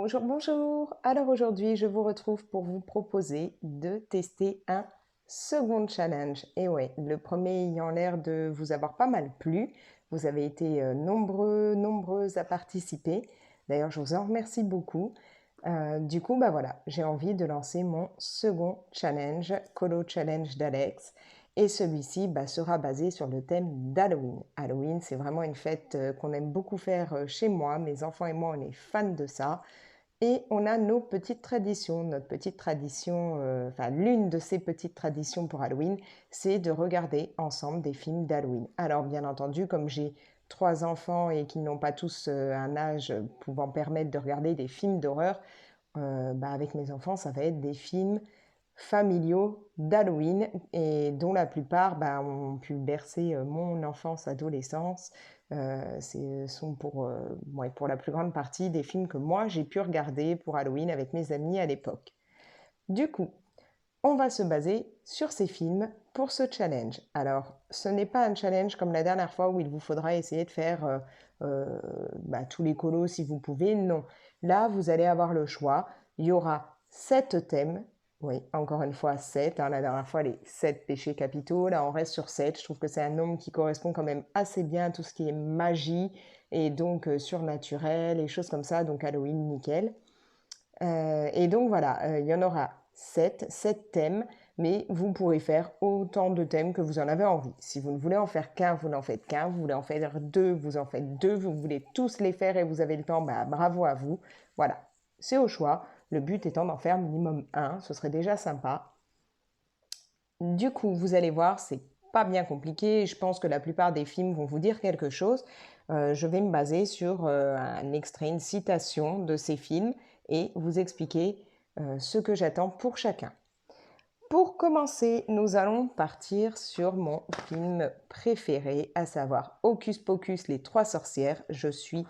Bonjour, bonjour. Alors aujourd'hui, je vous retrouve pour vous proposer de tester un second challenge. Et ouais, le premier ayant l'air de vous avoir pas mal plu. Vous avez été nombreuses à participer. D'ailleurs, je vous en remercie beaucoup. Du coup, bah voilà, j'ai envie de lancer mon second challenge, Colo Challenge d'Alex. Et celui-ci sera basé sur le thème d'Halloween. Halloween, c'est vraiment une fête qu'on aime beaucoup faire chez moi. Mes enfants et moi, on est fans de ça. Et on a nos petites traditions. Notre petite tradition, enfin l'une de ces petites traditions pour Halloween, c'est de regarder ensemble des films d'Halloween. Alors bien entendu, comme j'ai trois enfants et qu'ils n'ont pas tous un âge pouvant permettre de regarder des films d'horreur, avec mes enfants, ça va être des films familiaux d'Halloween et dont la plupart ont pu bercer mon enfance, adolescence. Ce sont ouais, pour la plus grande partie des films que moi j'ai pu regarder pour Halloween avec mes amis à l'époque. Du coup, on va se baser sur ces films pour ce challenge. Alors, ce n'est pas un challenge comme la dernière fois où il vous faudra essayer de faire tous les colos si vous pouvez. Non. Là, vous allez avoir le choix. Il y aura 7 thèmes. Oui, encore une fois, 7. La dernière fois, les 7 péchés capitaux. Là, on reste sur 7. Je trouve que c'est un nombre qui correspond quand même assez bien à tout ce qui est magie et donc surnaturel et choses comme ça. Donc Halloween, nickel. Et donc voilà, il y en aura 7 thèmes, mais vous pourrez faire autant de thèmes que vous en avez envie. Si vous ne voulez en faire qu'un, vous n'en faites qu'un. Vous voulez en faire deux, vous en faites deux. Vous voulez tous les faire et vous avez le temps, bravo à vous. Voilà, c'est au choix. Le but étant d'en faire minimum un, ce serait déjà sympa. Du coup, vous allez voir, c'est pas bien compliqué. Je pense que la plupart des films vont vous dire quelque chose. Je vais me baser sur un extrait, une citation de ces films et vous expliquer ce que j'attends pour chacun. Pour commencer, nous allons partir sur mon film préféré, à savoir Hocus Pocus, les trois sorcières. Je suis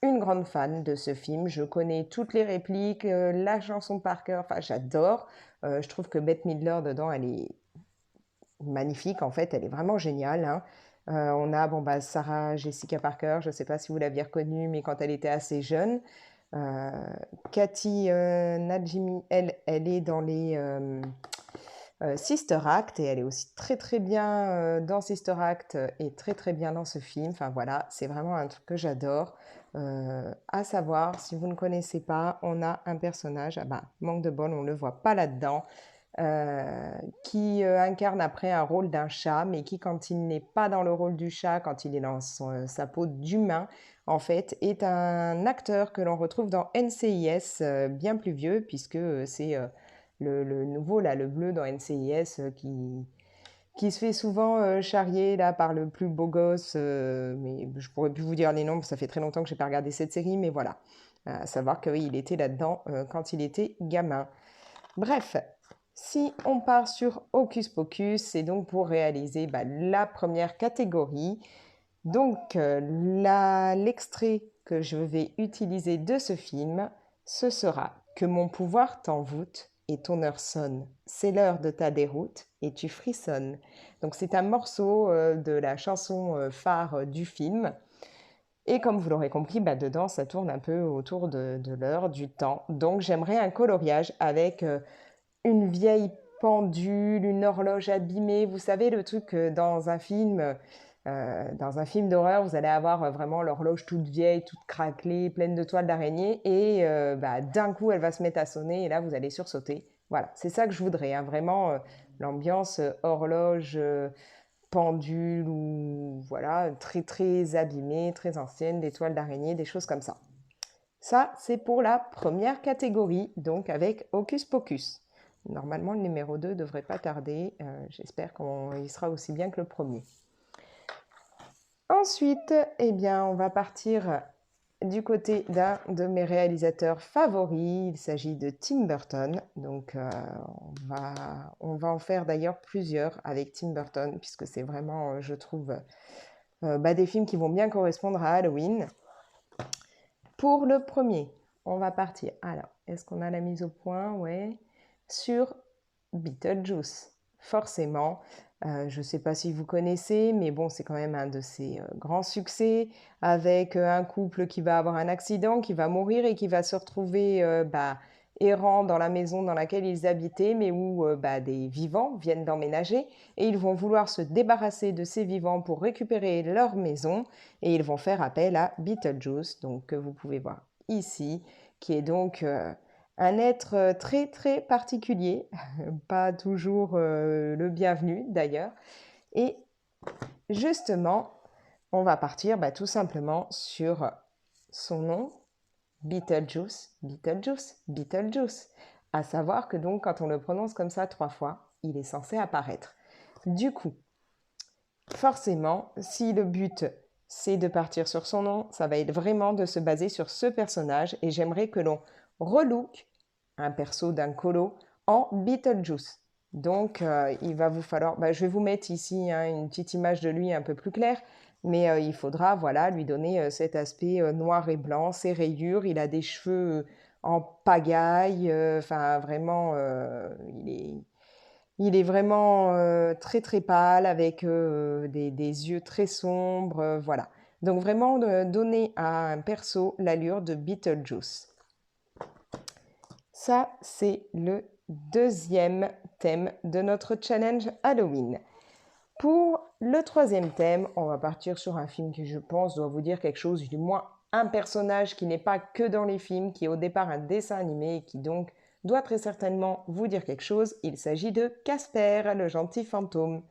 une grande fan de ce film. Je connais toutes les répliques, la chanson par cœur. Enfin, j'adore. Je trouve que Bette Midler dedans, elle est magnifique en fait, elle est vraiment géniale, hein. On a Sarah Jessica Parker, je ne sais pas si vous l'aviez reconnue, mais quand elle était assez jeune. Euh, Cathy Najimy, elle est dans les Sister Act et elle est aussi très très bien dans Sister Act et très très bien dans ce film. Enfin voilà, c'est vraiment un truc que j'adore. À savoir, si vous ne connaissez pas, on a un personnage, manque de bol, on ne le voit pas là-dedans, qui incarne après un rôle d'un chat, mais qui, quand il n'est pas dans le rôle du chat, quand il est dans sa peau d'humain, en fait, est un acteur que l'on retrouve dans NCIS, bien plus vieux, puisque c'est le nouveau, là, le bleu dans NCIS, qui se fait souvent charrier là, par le plus beau gosse, mais je pourrais plus vous dire les noms, parce que ça fait très longtemps que j'ai pas regardé cette série, mais voilà. À savoir que oui, il était là-dedans quand il était gamin. Bref, si on part sur Hocus Pocus, c'est donc pour réaliser la première catégorie. Donc, l'extrait que je vais utiliser de ce film, ce sera que mon pouvoir t'envoûte et ton heure sonne. C'est l'heure de ta déroute et tu frissonnes. Donc, c'est un morceau de la chanson phare du film. Et comme vous l'aurez compris, dedans, ça tourne un peu autour de l'heure, du temps. Donc, j'aimerais un coloriage avec une vieille pendule, une horloge abîmée. Vous savez, le truc dans un film d'horreur, vous allez avoir vraiment l'horloge toute vieille, toute craquelée, pleine de toiles d'araignée, et d'un coup, elle va se mettre à sonner, et là, vous allez sursauter. Voilà, c'est ça que je voudrais, hein, vraiment l'ambiance horloge, pendule, ou voilà, très très abîmée, très ancienne, des toiles d'araignée, des choses comme ça. Ça, c'est pour la première catégorie, donc avec Hocus Pocus. Normalement, le numéro 2 devrait pas tarder. J'espère qu'il sera aussi bien que le premier. Ensuite, eh bien, on va partir du côté d'un de mes réalisateurs favoris. Il s'agit de Tim Burton. Donc, on va en faire d'ailleurs plusieurs avec Tim Burton, puisque c'est vraiment, je trouve, des films qui vont bien correspondre à Halloween. Pour le premier, on va partir. Alors, est-ce qu'on a la mise au point? Ouais. Sur Beetlejuice. forcément. Je ne sais pas si vous connaissez, mais bon, c'est quand même un de ses grands succès, avec un couple qui va avoir un accident, qui va mourir et qui va se retrouver errant dans la maison dans laquelle ils habitaient, mais où des vivants viennent d'emménager, et ils vont vouloir se débarrasser de ces vivants pour récupérer leur maison, et ils vont faire appel à Beetlejuice, donc que vous pouvez voir ici, qui est donc un être très très particulier, pas toujours le bienvenu d'ailleurs. Et justement, on va partir tout simplement sur son nom, Beetlejuice, Beetlejuice, Beetlejuice. À savoir que donc quand on le prononce comme ça 3 fois, il est censé apparaître. Du coup, forcément, si le but c'est de partir sur son nom, ça va être vraiment de se baser sur ce personnage, et j'aimerais que l'on relook un perso d'un colo en Beetlejuice. Donc, il va vous falloir... je vais vous mettre ici une petite image de lui un peu plus claire, mais il faudra voilà, lui donner cet aspect noir et blanc, ses rayures. Il a des cheveux en pagaille, vraiment, il est vraiment très très pâle, avec des yeux très sombres, voilà. Donc vraiment donner à un perso l'allure de Beetlejuice. Ça, c'est le deuxième thème de notre challenge Halloween. Pour le troisième thème, on va partir sur un film qui, je pense, doit vous dire quelque chose, du moins un personnage qui n'est pas que dans les films, qui est au départ un dessin animé et qui donc doit très certainement vous dire quelque chose. Il s'agit de Casper, le gentil fantôme.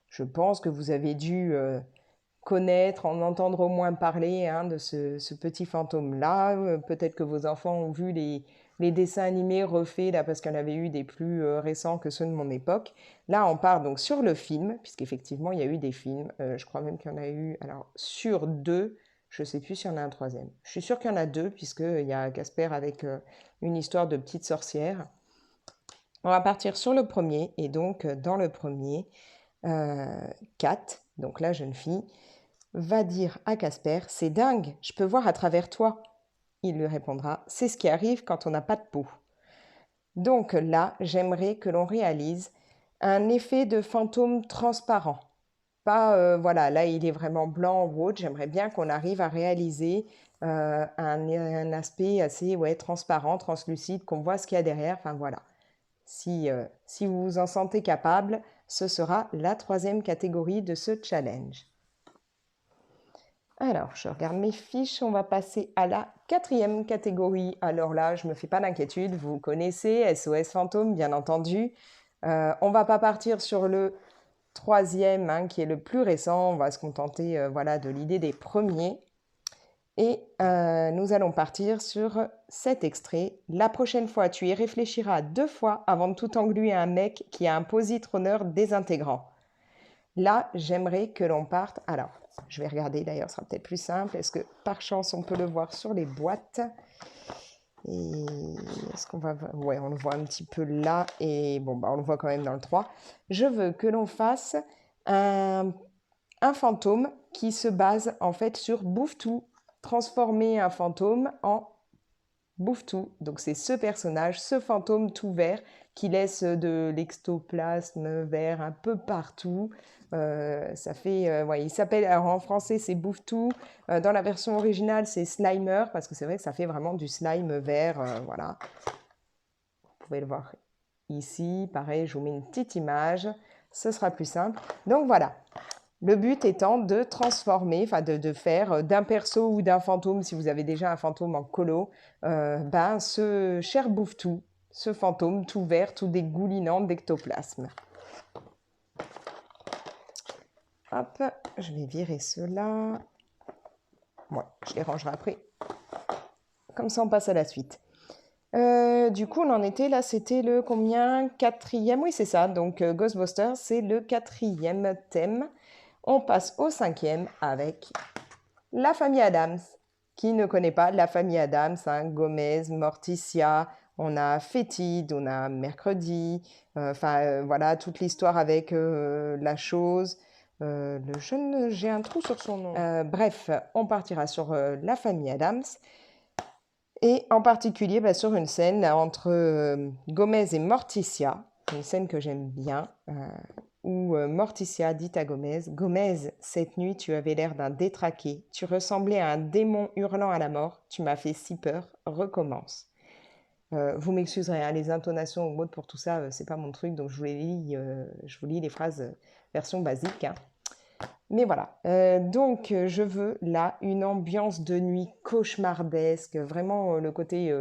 Je pense que vous avez dû connaître, en entendre au moins parler de ce petit fantôme-là. Peut-être que vos enfants ont vu les dessins animés refaits, là, parce qu'il y en avait eu des plus récents que ceux de mon époque. Là, on part donc sur le film, puisqu'effectivement, il y a eu des films. Je crois même qu'il y en a eu, alors, sur 2, je ne sais plus s'il y en a un troisième. Je suis sûre qu'il y en a 2, puisqu'il y a Casper avec une histoire de petite sorcière. On va partir sur le premier, et donc dans le premier, Kat, donc la jeune fille, va dire à Casper: « C'est dingue, je peux voir à travers toi. » Il lui répondra: « C'est ce qui arrive quand on n'a pas de peau. » Donc là, j'aimerais que l'on réalise un effet de fantôme transparent. Pas, voilà, là il est vraiment blanc ou autre, j'aimerais bien qu'on arrive à réaliser un aspect assez transparent, translucide, qu'on voit ce qu'il y a derrière, enfin voilà. Si vous vous en sentez capable, ce sera la troisième catégorie de ce challenge. Alors, je regarde mes fiches, on va passer à la quatrième catégorie. Alors là, je ne me fais pas d'inquiétude, vous connaissez, SOS Fantôme, bien entendu. On ne va pas partir sur le troisième, qui est le plus récent, on va se contenter de l'idée des premiers. Et nous allons partir sur cet extrait. « La prochaine fois, tu y réfléchiras 2 fois avant de tout engluer à un mec qui a un positronneur désintégrant. » Là, j'aimerais que l'on parte... Alors, je vais regarder d'ailleurs, ce sera peut-être plus simple. Est-ce que par chance, on peut le voir sur les boîtes? Et est-ce qu'on va... Ouais, on le voit un petit peu là. Et bon, on le voit quand même dans le 3. Je veux que l'on fasse un fantôme qui se base en fait sur Bouffe-Tout. Transformer un fantôme en Bouffe-Tout. Donc c'est ce personnage, ce fantôme tout vert qui laisse de l'ectoplasme vert un peu partout. Ça fait, il s'appelle, alors en français c'est Bouffe-Tout. Dans la version originale c'est Slimer, parce que c'est vrai que ça fait vraiment du slime vert. Voilà. Vous pouvez le voir ici. Pareil, je vous mets une petite image. Ce sera plus simple. Donc voilà. Le but étant de transformer, de faire d'un perso ou d'un fantôme, si vous avez déjà un fantôme en colo, ce cher Bouffe-Tout, ce fantôme tout vert, tout dégoulinant d'ectoplasme. Hop, je vais virer ceux-là. Ouais, je les rangerai après. Comme ça, on passe à la suite. Du coup, on en était là, c'était le combien? Quatrième, oui, c'est ça. Donc, Ghostbusters, c'est le quatrième thème. On passe au cinquième avec la famille Addams. Qui ne connaît pas la famille Addams, Gomez, Morticia, on a Fétide, on a Mercredi, voilà, toute l'histoire avec la chose. Le jeune, j'ai un trou sur son nom. Bref, on partira sur la famille Addams. Et en particulier sur une scène entre Gomez et Morticia. une scène que j'aime bien, où Morticia dit à Gomez, Gomez, cette nuit tu avais l'air d'un détraqué, tu ressemblais à un démon hurlant à la mort, tu m'as fait si peur, recommence. Vous m'excuserez, hein, les intonations ou mots pour tout ça, c'est pas mon truc, donc je vous lis les phrases version basique, hein. Mais voilà, donc je veux là une ambiance de nuit cauchemardesque, vraiment le côté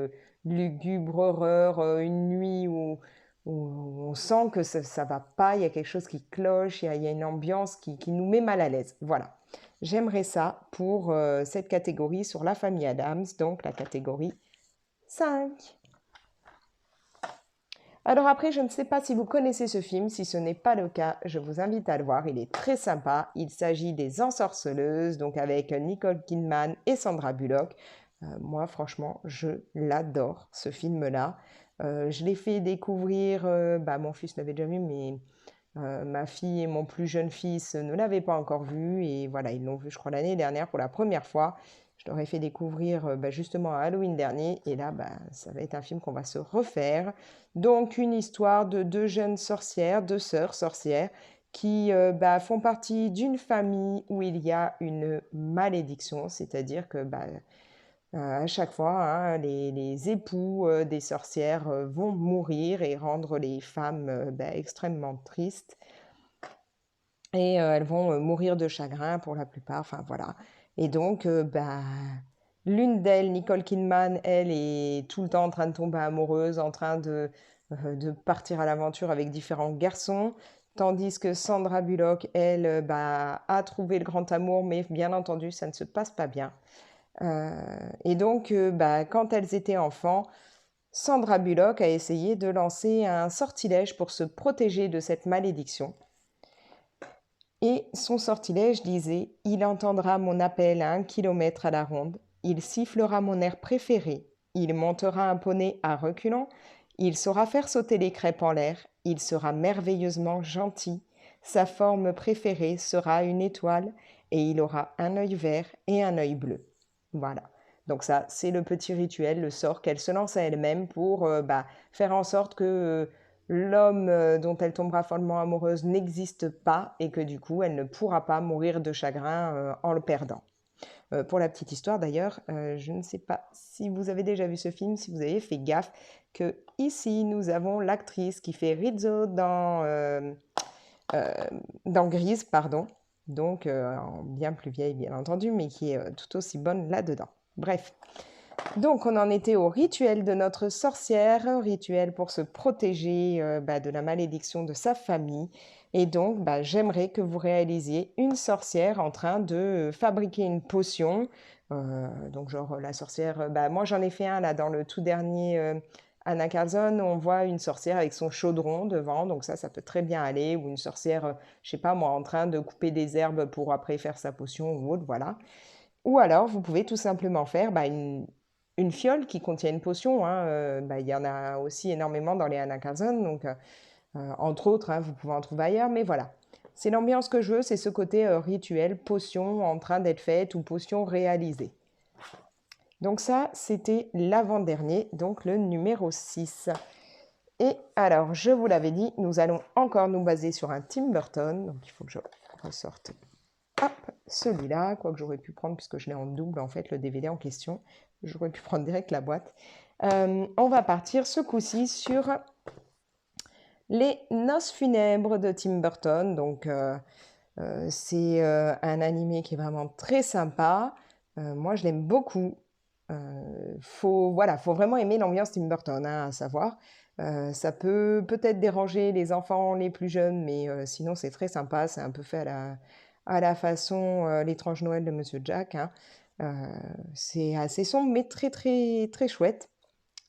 lugubre, horreur, une nuit où on sent que ça va pas, il y a quelque chose qui cloche, il y a une ambiance qui nous met mal à l'aise. Voilà, j'aimerais ça pour cette catégorie sur la famille Adams, donc la catégorie 5. Alors après, je ne sais pas si vous connaissez ce film. Si ce n'est pas le cas, je vous invite à le voir. Il est très sympa. Il s'agit des Ensorceleuses, donc avec Nicole Kidman et Sandra Bullock. Moi, franchement, je l'adore, ce film-là. Je l'ai fait découvrir, mon fils l'avait déjà vu, mais ma fille et mon plus jeune fils ne l'avaient pas encore vu. Et voilà, ils l'ont vu, je crois, l'année dernière pour la première fois. Je leur ai fait découvrir justement à Halloween dernier. Et là, ça va être un film qu'on va se refaire. Donc, une histoire de deux jeunes sorcières, deux sœurs sorcières, qui font partie d'une famille où il y a une malédiction. C'est-à-dire que à chaque fois, hein, les époux des sorcières vont mourir et rendre les femmes extrêmement tristes. Et elles vont mourir de chagrin pour la plupart. Enfin, voilà. Et donc, l'une d'elles, Nicole Kidman, elle est tout le temps en train de tomber amoureuse, en train de partir à l'aventure avec différents garçons. Tandis que Sandra Bullock, elle, a trouvé le grand amour, mais bien entendu, ça ne se passe pas bien. Et donc, quand elles étaient enfants, Sandra Bullock a essayé de lancer un sortilège pour se protéger de cette malédiction. Et son sortilège disait « Il entendra mon appel à 1 kilomètre à la ronde, il sifflera mon air préféré, il montera un poney à reculons, il saura faire sauter les crêpes en l'air, il sera merveilleusement gentil, sa forme préférée sera une étoile, et il aura un œil vert et un œil bleu. » Voilà. Donc ça, c'est le petit rituel, le sort qu'elle se lance à elle-même pour faire en sorte que l'homme dont elle tombera follement amoureuse n'existe pas et que du coup, elle ne pourra pas mourir de chagrin en le perdant. Pour la petite histoire d'ailleurs, je ne sais pas si vous avez déjà vu ce film, si vous avez fait gaffe que ici, nous avons l'actrice qui fait Rizzo dans Grise, pardon. Donc, bien plus vieille, bien entendu, mais qui est tout aussi bonne là-dedans. Bref. Donc, on en était au rituel de notre sorcière, un rituel pour se protéger de la malédiction de sa famille. Et donc, j'aimerais que vous réalisiez une sorcière en train de fabriquer une potion. Donc, genre, la sorcière, moi j'en ai fait un là dans le tout dernier Anna Carlson. On voit une sorcière avec son chaudron devant, donc ça peut très bien aller. Ou une sorcière, je sais pas moi, en train de couper des herbes pour après faire sa potion ou autre, voilà. Ou alors, vous pouvez tout simplement faire une fiole qui contient une potion, hein. Il y en a aussi énormément dans les Anna Carlson, donc entre autres, hein, vous pouvez en trouver ailleurs, mais voilà. C'est l'ambiance que je veux, c'est ce côté rituel, potion en train d'être faite ou potion réalisée. Donc ça, c'était l'avant-dernier, donc le numéro 6. Et alors, je vous l'avais dit, nous allons encore nous baser sur un Tim Burton, donc il faut que je ressorte celui-là, quoique j'aurais pu prendre, puisque je l'ai en double, en fait, le DVD en question. J'aurais pu prendre direct la boîte. On va partir ce coup-ci sur Les Noces funèbres de Tim Burton. Donc, c'est un animé qui est vraiment très sympa. Moi, je l'aime beaucoup. Faut vraiment aimer l'ambiance Tim Burton, hein, à savoir. Ça peut peut-être déranger les enfants les plus jeunes, mais sinon, c'est très sympa. C'est un peu fait à la façon L'étrange Noël de Monsieur Jack, hein. C'est assez sombre, mais très, très, très chouette.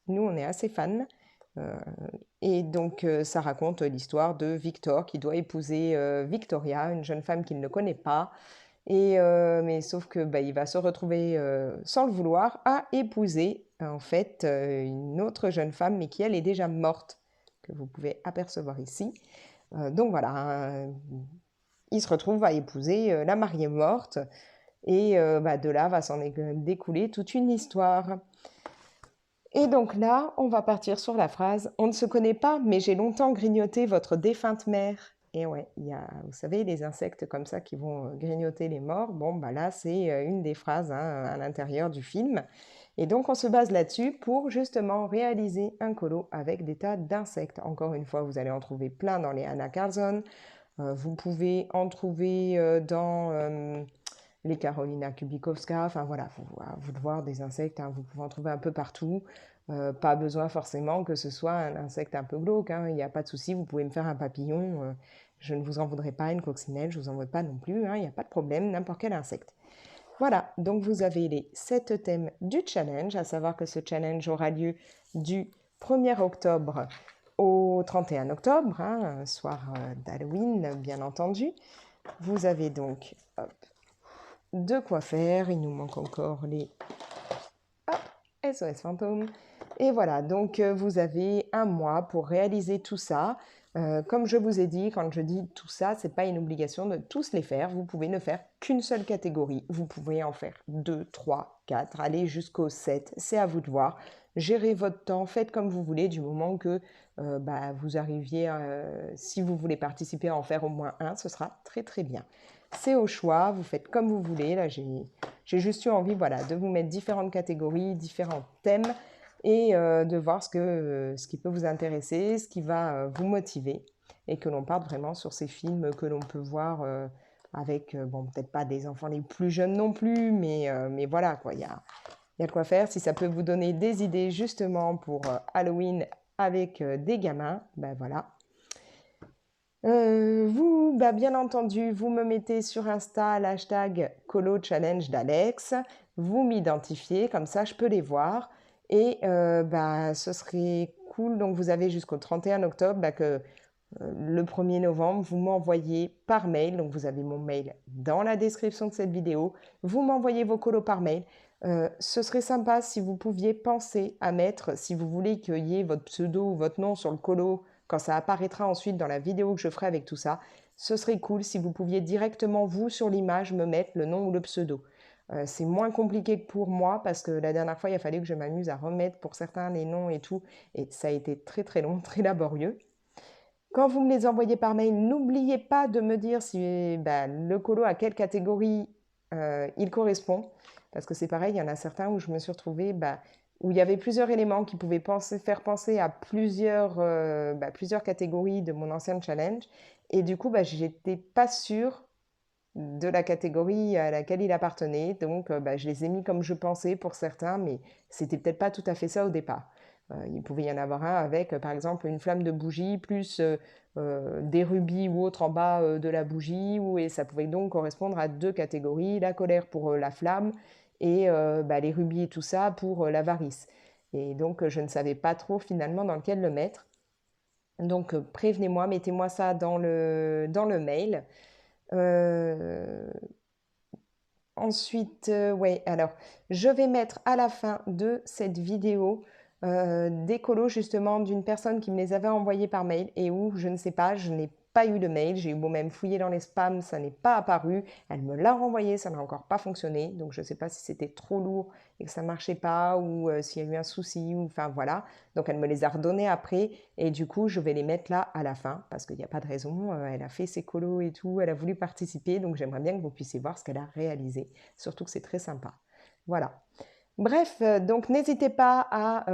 Nous, on est assez fans. Et donc, ça raconte l'histoire de Victor qui doit épouser Victoria, une jeune femme qu'il ne connaît pas. Mais sauf que il va se retrouver, sans le vouloir, à épouser en fait une autre jeune femme, mais qui elle est déjà morte, que vous pouvez apercevoir ici. Donc voilà, hein, il se retrouve à épouser la mariée morte, et de là va s'en découler toute une histoire. Et donc là, on va partir sur la phrase: «On ne se connaît pas, mais j'ai longtemps grignoté votre défunte mère». Et ouais, il y a, vous savez, les insectes comme ça qui vont grignoter les morts. Bon, bah là, c'est une des phrases hein, à l'intérieur du film. Et donc, on se base là-dessus pour justement réaliser un colo avec des tas d'insectes. Encore une fois, vous allez en trouver plein dans les Anna Carlson. Vous pouvez en trouver dans les Carolina Kubikowska. Enfin voilà, à vous de voir des insectes, hein, vous pouvez en trouver un peu partout. Pas besoin forcément que ce soit un insecte un peu glauque, hein, il n'y a pas de souci, vous pouvez me faire un papillon, je ne vous en voudrais pas, une coccinelle, je ne vous en veux pas non plus, hein, il n'y a pas de problème, n'importe quel insecte. Voilà, donc vous avez les 7 thèmes du challenge, à savoir que ce challenge aura lieu du 1er octobre au 31 octobre, hein, un soir d'Halloween bien entendu. Vous avez donc hop, de quoi faire, il nous manque encore les hop, SOS fantôme. Et voilà, donc vous avez un mois pour réaliser tout ça. Comme je vous ai dit, quand je dis tout ça, c'est pas une obligation de tous les faire. Vous pouvez ne faire qu'une seule catégorie. Vous pouvez en faire 2, 3, 4, aller jusqu'au 7. C'est à vous de voir. Gérez votre temps, faites comme vous voulez, du moment que vous arriviez, si vous voulez participer à en faire au moins un, ce sera très très bien. C'est au choix, vous faites comme vous voulez. Là, j'ai juste eu envie voilà, de vous mettre différentes catégories, différents thèmes et de voir ce qui peut vous intéresser, ce qui va vous motiver et que l'on parte vraiment sur ces films que l'on peut voir avec, bon, peut-être pas des enfants les plus jeunes non plus, mais voilà, quoi, il y a de quoi faire. Si ça peut vous donner des idées justement pour Halloween avec des gamins, ben voilà. Vous, bah, bien entendu, vous me mettez sur Insta l'hashtag Colo Challenge d'Alex. Vous m'identifiez, comme ça je peux les voir. Et ce serait cool. Donc vous avez jusqu'au 31 octobre que le 1er novembre, vous m'envoyez par mail. Donc vous avez mon mail dans la description de cette vidéo. Vous m'envoyez vos colos par mail. Ce serait sympa si vous pouviez penser à mettre, si vous voulez qu'il y ait votre pseudo ou votre nom sur le colo quand ça apparaîtra ensuite dans la vidéo que je ferai avec tout ça, ce serait cool si vous pouviez directement, vous, sur l'image, me mettre le nom ou le pseudo. C'est moins compliqué que pour moi parce que la dernière fois, il a fallu que je m'amuse à remettre pour certains les noms et tout. Et ça a été très très long, très laborieux. Quand vous me les envoyez par mail, n'oubliez pas de me dire si le colo à quelle catégorie il correspond. Parce que c'est pareil, il y en a certains où je me suis retrouvée, où il y avait plusieurs éléments qui pouvaient faire penser à plusieurs catégories de mon ancien challenge. Et du coup, j'étais pas sûre de la catégorie à laquelle il appartenait. Donc, je les ai mis comme je pensais pour certains, mais c'était peut-être pas tout à fait ça au départ. Il pouvait y en avoir un avec, par exemple, une flamme de bougie plus des rubis ou autres en bas de la bougie, et ça pouvait donc correspondre à 2 catégories, la colère pour la flamme et les rubis et tout ça pour l'avarice. Et donc, je ne savais pas trop finalement dans lequel le mettre. Donc, prévenez-moi, mettez-moi ça dans le mail. Euh, Ensuite, ouais, alors, je vais mettre à la fin de cette vidéo des colos justement d'une personne qui me les avait envoyés par mail et où, je ne sais pas, je n'ai pas eu de mail. J'ai eu beau même fouiller dans les spams, ça n'est pas apparu. Elle me l'a renvoyé, ça n'a encore pas fonctionné. Donc, je ne sais pas si c'était trop lourd et que ça ne marchait pas ou s'il y a eu un souci ou enfin voilà. Donc, elle me les a redonnés après et du coup, je vais les mettre là à la fin parce qu'il n'y a pas de raison. Elle a fait ses colos et tout, elle a voulu participer. Donc, j'aimerais bien que vous puissiez voir ce qu'elle a réalisé. Surtout que c'est très sympa. Voilà. Bref, donc n'hésitez pas à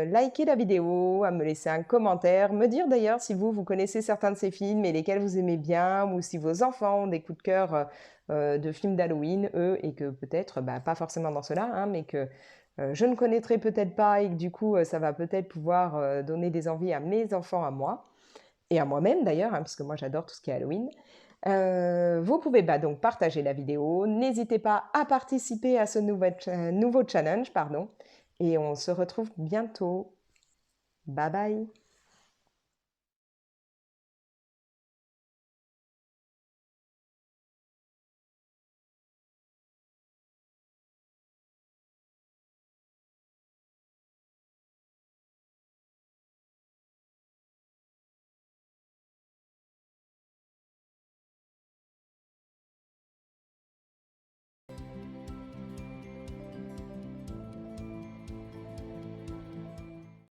liker la vidéo, à me laisser un commentaire, me dire d'ailleurs si vous connaissez certains de ces films et lesquels vous aimez bien, ou si vos enfants ont des coups de cœur de films d'Halloween, eux, et que peut-être, pas forcément dans cela, hein, mais que je ne connaîtrai peut-être pas et que du coup, ça va peut-être pouvoir donner des envies à mes enfants, à moi, et à moi-même d'ailleurs, hein, parce que moi j'adore tout ce qui est Halloween. Vous pouvez donc partager la vidéo. N'hésitez pas à participer à ce nouveau challenge, pardon. Et on se retrouve bientôt. Bye bye.